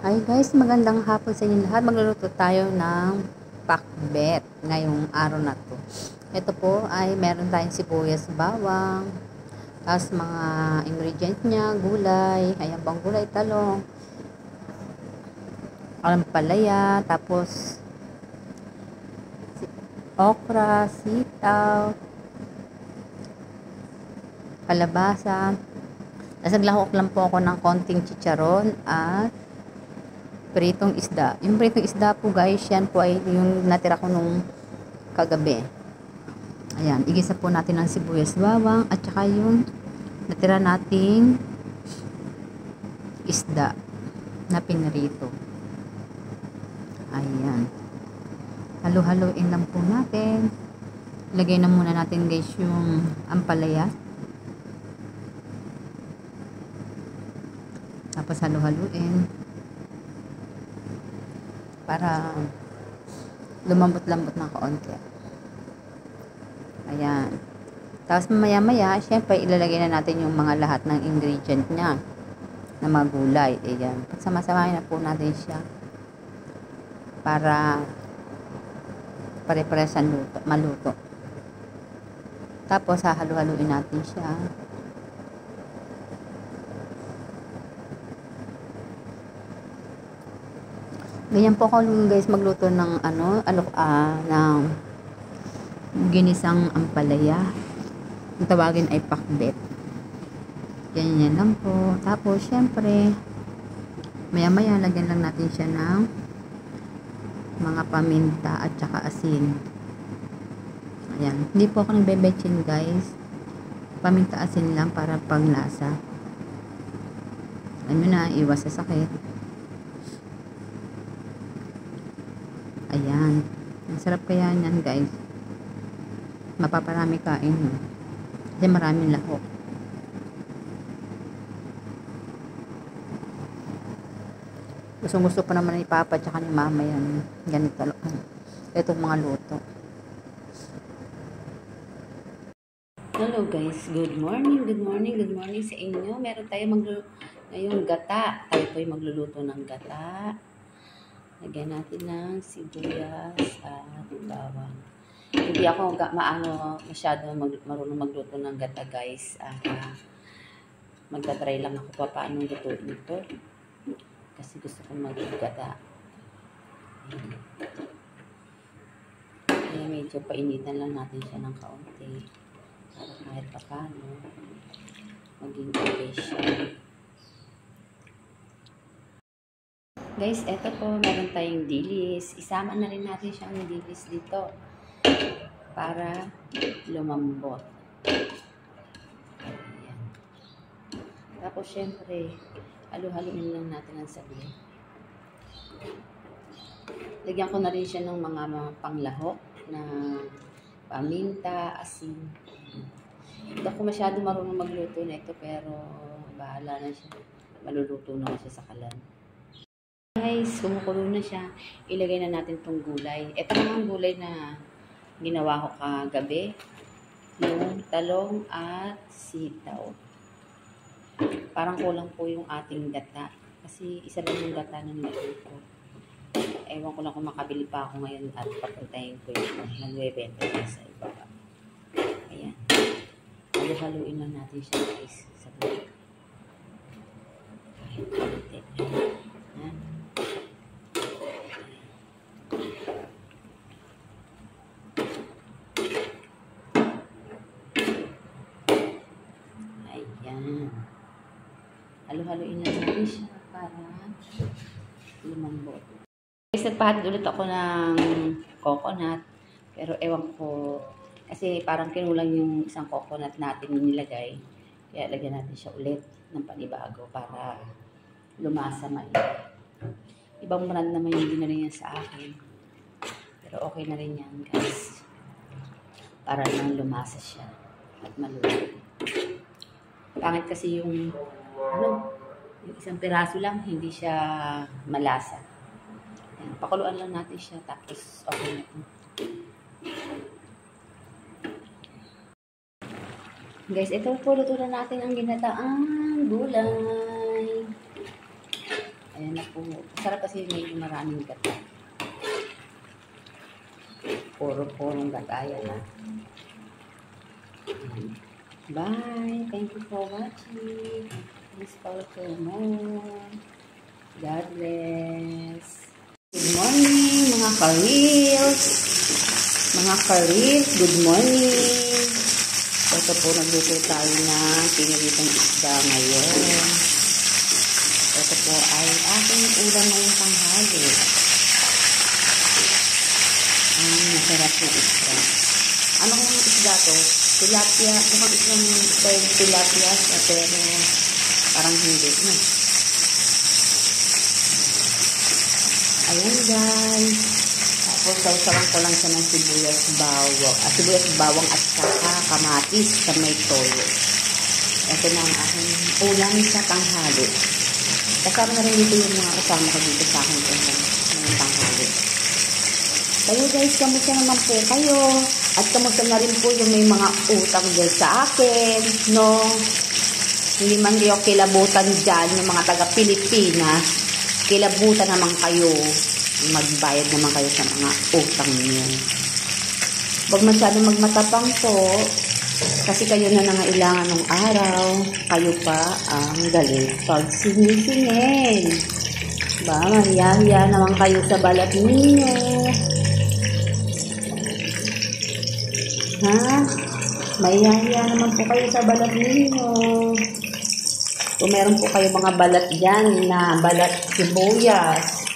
Hi guys, magandang hapon sa inyo lahat. Magluluto tayo ng pakbet ngayong araw na to. Ito po ay meron tayong sibuyas, bawang, tapos mga ingredient niya, gulay, ayan bang gulay, talong, ampalaya, tapos okra, sitaw, kalabasa. Nasaglahok lang po ako ng konting chicharon at pritong isda. Yung pritong isda po guys, yan po ay yung natira ko nung kagabi. Ayan, igisa po natin ang sibuyas, bawang at saka yung natira nating isda na pinrito. Ayan. Halo-haloin lang po natin. Lagay na muna natin guys yung ampalaya. Tapos halo-haloin para lumambot-lambot ng kaunti. Ayan. Tapos maya-maya, syempre ilalagay na natin yung mga lahat ng ingredient niya na mga gulay. Ayan. Sama-samahin na po natin siya para pare-pares maluto. Tapos hahalu-haluin natin siya. Ganyan po ako guys magluto ng ng ginisang ampalaya. Ang tawagin ay pakbet. Ganyan lang po. Tapos syempre maya-maya lagyan lang natin siya ng mga paminta at saka asin. Ayan. Hindi po ako nagbebetchin guys. Paminta asin lang para panglasa. Ano na, iwas sa sakit. Ayan. Ang sarap kaya niyan guys. Mapaparami kain. Kasi maraming lahok. Gusto pa naman ni Papa tsaka ni Mama yan. Ganito. Itong mga luto. Hello guys. Good morning. Good morning. Good morning sa inyo. Meron tayo ngayong gata. Tayo po yung magluluto ng gata. Lagyan natin ng sibuyas at bawang. Hindi ako masyado marunong magluto ng gata guys. Magta-try lang ako paano lutuin ito. Kasi gusto kong mag-gata. Kaya medyo painitan lang natin siya ng kaunti. Para kahit pa paano maging okay siya. Guys, eto po, meron tayong dilis. Isama na rin natin siyang dilis dito para lumambot. Ayan. Tapos, syempre, halo-haloin lang natin ang saglit. Lagyan ko na rin siya ng mga panglahok na paminta, asin. Hindi ako masyado marunong magluto na ito, pero bahala na siya. Maluluto naman siya sa kalan. Guys, kumukulo na siya. Ilagay na natin tong gulay. Ito ang gulay na ginawa ko kagabi. Yung talong at sitaw. Parang kulang po yung ating gata. Kasi isa lang yung gata na nilagay ko. Ewan ko lang kung makabili pa ako ngayon at papuntahin ko yung nagwe-benta sa ibaba. Ayan. Halu-haluin lang natin siya guys. Sa buhay. Ayan. Ayan. Halo-haloin lang natin siya para lumambot. Guys, nagpahatid ulit ako ng coconut. Pero ewan ko, kasi parang kinulang yung isang coconut natin nilagay. Kaya lagyan natin siya ulit ng panibago para lumasa mainit. Ibang brand naman yung dinala niya sa akin. Pero okay na rin yan guys. Para lang lumasa siya at maluto. Pangit kasi yung yung isang piraso lang, hindi siya malasa. Ayan, pakuluan lang natin siya, tapos okay na ito. Guys, ito po, luto na natin ang ginataang gulay. Ayan na po. Sarap kasi may maraming gata. Puro-purong gata. Ayan na. Bye. Thank you for watching. Please follow for more. God bless. Good morning, mga ka-reels. Mga ka-reels, good morning. Ito po, nagluto tayo ng piniritang isda ngayon. Ito po ay aking ulam ngayong tanghali. Masarap yung isda. Ano kung isda to? Tilapia. Mukhang isang tilapia siya, pero parang hindi. Ayan guys. Tapos sausawan ko lang siya ng sibuyas bawang at saka kamatis sa may toyo. Ito na ang aking ulam sa tanghali. Kasama na rin dito yung mga kasama ko dito sa akin ng tanghali. Kayo guys, kamusta naman po kayo? At kamusta na rin po yung may mga utang dyan sa akin, no? Hindi man kayo kilabutan dyan, yung mga taga-Pilipinas. Kilabutan naman kayo. Magbayad naman kayo sa mga utang niyo. Huwag masyadong magmatapang po. Kasi kayo na nangailangan ng araw. Kayo pa ang galit pag sinisingin. Ba, mahiya-hiya naman kayo sa balat ninyo. Ha? Mahiya-hiya naman po kayo sa balat ninyo. Kung meron po kayo mga balat dyan na balat sibuyas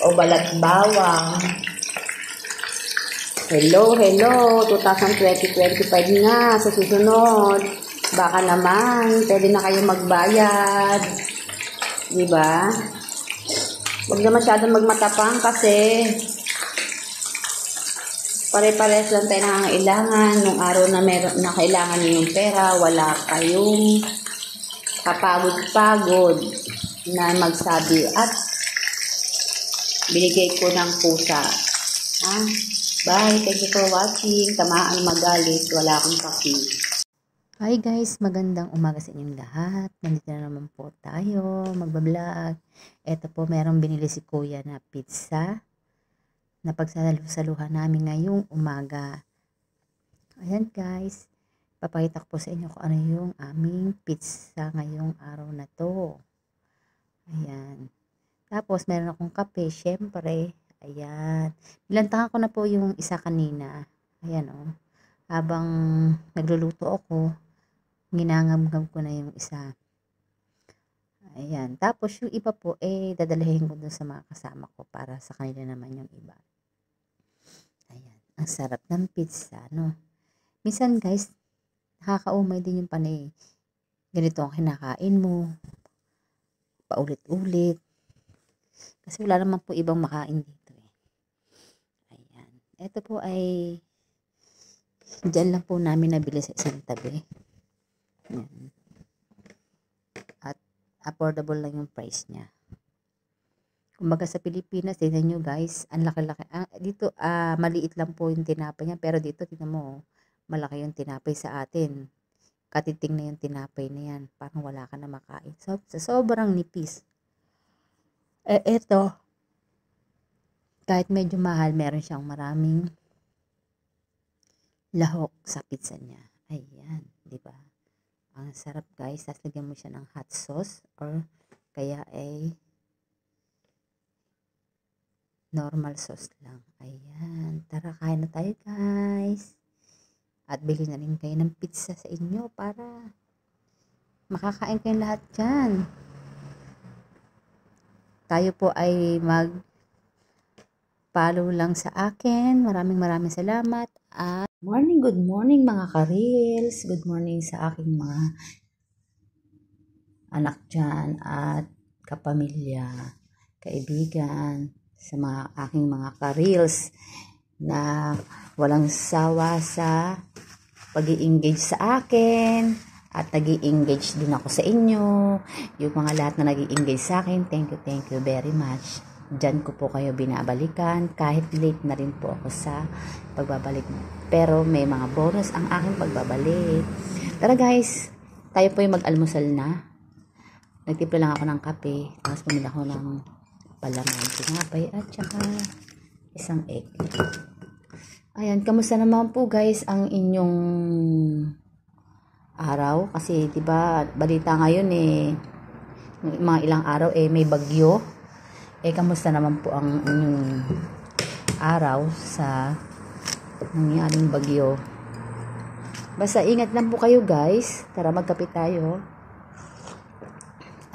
o balat bawang. Hello, 2025 na sa susunod. Baka naman, pwede na kayo magbayad. Diba? Huwag na masyadong magmatapang kasi pare-pares lang tayo nangangailangan. Nung araw na meron na kailangan niyo yung pera, wala kayong kapagod-pagod na magsabi at binigay ko ng pusa. Ha? Bye. Thank you for watching. Tamaan magalit. Wala akong kapi. Hi guys, magandang umaga sa inyong lahat. Nandito na naman po tayo, magbablog. Ito po, merong binili si Kuya na pizza na pagsasaluhan namin ngayong umaga. Ayan guys, papakita ko po sa inyo kung ano yung aming pizza ngayong araw na to. Ayan. Tapos, meron akong kape, syempre. Ayan. Nilantakan ko na po yung isa kanina. Ayan o. Habang nagluluto ako, ginangam-gam ko na yung isa. Ayan. Tapos, yung iba po, dadalahin ko dun sa mga kasama ko para sa kanila naman yung iba. Ayan. Ang sarap ng pizza, no? Minsan, guys, nakakaumay din yung panay. Ganito ang kinakain mo. Paulit-ulit. Kasi wala naman po ibang makain dito eh. Ayan. Ito po ay dyan lang po namin nabili sa isang tabi. Ayan. At affordable lang yung price niya. Kumbaga sa Pilipinas, tignan nyo guys, ang laki-laki. Dito, maliit lang po yung tinapay niya. Pero dito, tignan mo, malaki yung tinapay sa atin. Katiting na yung tinapay na yan. Parang wala ka na makain. So, sobrang nipis. Ito, kahit medyo mahal, meron siyang maraming lahok sa pizza niya. Ayan, di ba? Ang sarap guys. Tapos lagyan mo siya ng hot sauce or kaya normal sauce lang. Ayan, tara kain na tayo guys. At bili na rin kayo ng pizza sa inyo para makakain kayong lahat dyan. Tayo po ay mag-follow lang sa akin. Maraming salamat. At Good morning mga ka-reels. Good morning sa aking mga anak dyan at kapamilya, kaibigan, sa mga aking mga ka-reels na walang sawa sa pag-i-engage sa akin at nag-i-engage din ako sa inyo. Yung mga lahat na nag-i-engage sa akin, thank you very much. Diyan ko po kayo binabalikan kahit late na rin po ako sa pagbabalik. Pero may mga bonus ang aking pagbabalik. Tara guys, tayo po yung mag-almusal na. Nagtimpla lang ako ng kape, tapos bumili ako ng palaman, tinapay at saka isang egg. Ayan, kamusta naman po guys ang inyong araw? Kasi 'di ba balita ngayon mga ilang araw may bagyo. Kamusta naman po ang inyong araw sa nangyaring bagyo? Basta ingat lang po kayo guys. Tara magkape tayo.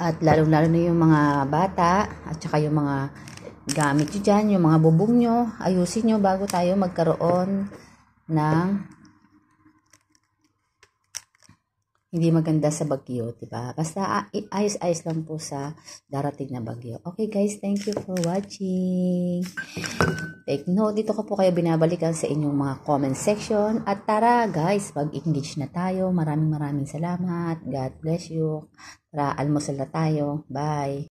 At lalong-lalo na yung mga bata at saka yung mga gamit nyo dyan, yung mga bubong nyo, ayusin nyo bago tayo magkaroon ng hindi maganda sa bagyo, diba? Basta ayos-ayos lang po sa darating na bagyo. Okay guys, thank you for watching. Take note, dito ko po kayo binabalikan sa inyong mga comment section. At tara guys, mag-engage na tayo. Maraming salamat. God bless you. Tara, almusal na tayo. Bye.